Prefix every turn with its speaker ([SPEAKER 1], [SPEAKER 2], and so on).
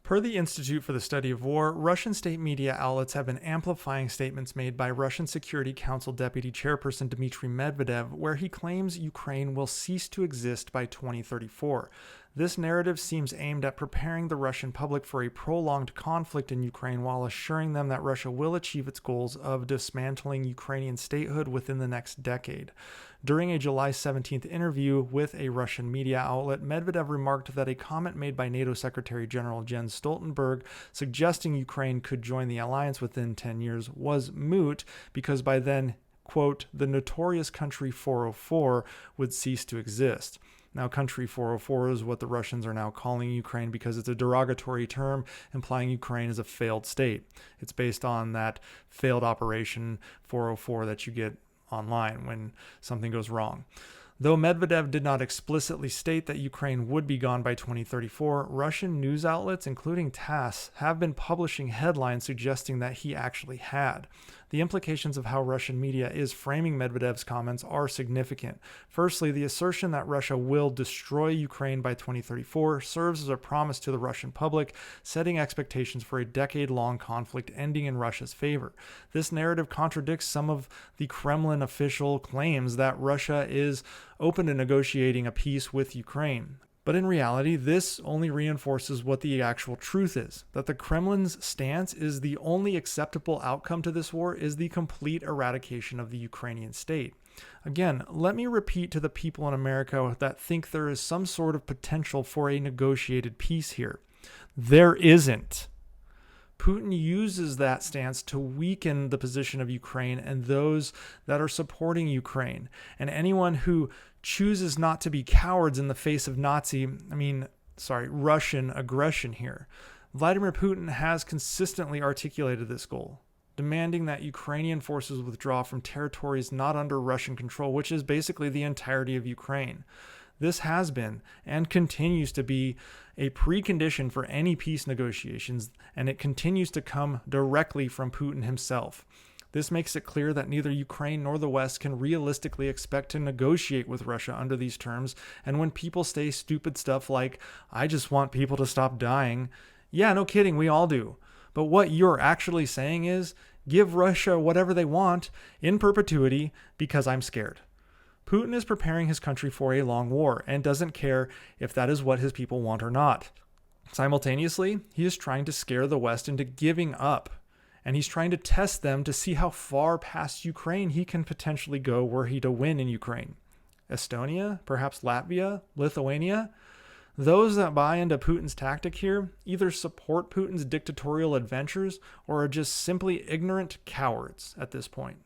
[SPEAKER 1] Per the Institute for the Study of War, Russian state media outlets have been amplifying statements made by Russian Security Council Deputy Chairperson Dmitri Medvedev, where he claims Ukraine will cease to exist by 2034. This narrative seems aimed at preparing the Russian public for a prolonged conflict in Ukraine while assuring them that Russia will achieve its goals of dismantling Ukrainian statehood within the next decade. During a July 17th interview with a Russian media outlet, Medvedev remarked that a comment made by NATO Secretary General Jens Stoltenberg suggesting Ukraine could join the alliance within 10 years was moot because by then, quote, the notorious country 404 would cease to exist. Now, country 404 is what the Russians are now calling Ukraine because it's a derogatory term implying Ukraine is a failed state. It's based on that failed operation 404 that you get online when something goes wrong. Though Medvedev did not explicitly state that Ukraine would be gone by 2034, Russian news outlets, including TASS, have been publishing headlines suggesting that he actually had. The implications of how Russian media is framing Medvedev's comments are significant. Firstly, the assertion that Russia will destroy Ukraine by 2034 serves as a promise to the Russian public, setting expectations for a decade-long conflict ending in Russia's favor. This narrative contradicts some of the Kremlin official claims that Russia is open to negotiating a peace with Ukraine. But in reality, this only reinforces what the actual truth is, that the Kremlin's stance is the only acceptable outcome to this war is the complete eradication of the Ukrainian state. Again, let me repeat to the people in America that think there is some sort of potential for a negotiated peace here. There isn't. Putin uses that stance to weaken the position of Ukraine and those that are supporting Ukraine. And anyone who chooses not to be cowards in the face of Russian aggression here. Vladimir Putin has consistently articulated this goal, demanding that Ukrainian forces withdraw from territories not under Russian control, which is basically the entirety of Ukraine. This has been and continues to be a precondition for any peace negotiations, and it continues to come directly from Putin himself. This makes it clear that neither Ukraine nor the West can realistically expect to negotiate with Russia under these terms, and when people say stupid stuff like, I just want people to stop dying, yeah, no kidding, we all do. But what you're actually saying is, give Russia whatever they want in perpetuity because I'm scared. Putin is preparing his country for a long war and doesn't care if that is what his people want or not. Simultaneously, he is trying to scare the West into giving up, and he's trying to test them to see how far past Ukraine he can potentially go were he to win in Ukraine. Estonia, perhaps Latvia, Lithuania? Those that buy into Putin's tactic here either support Putin's dictatorial adventures or are just simply ignorant cowards at this point.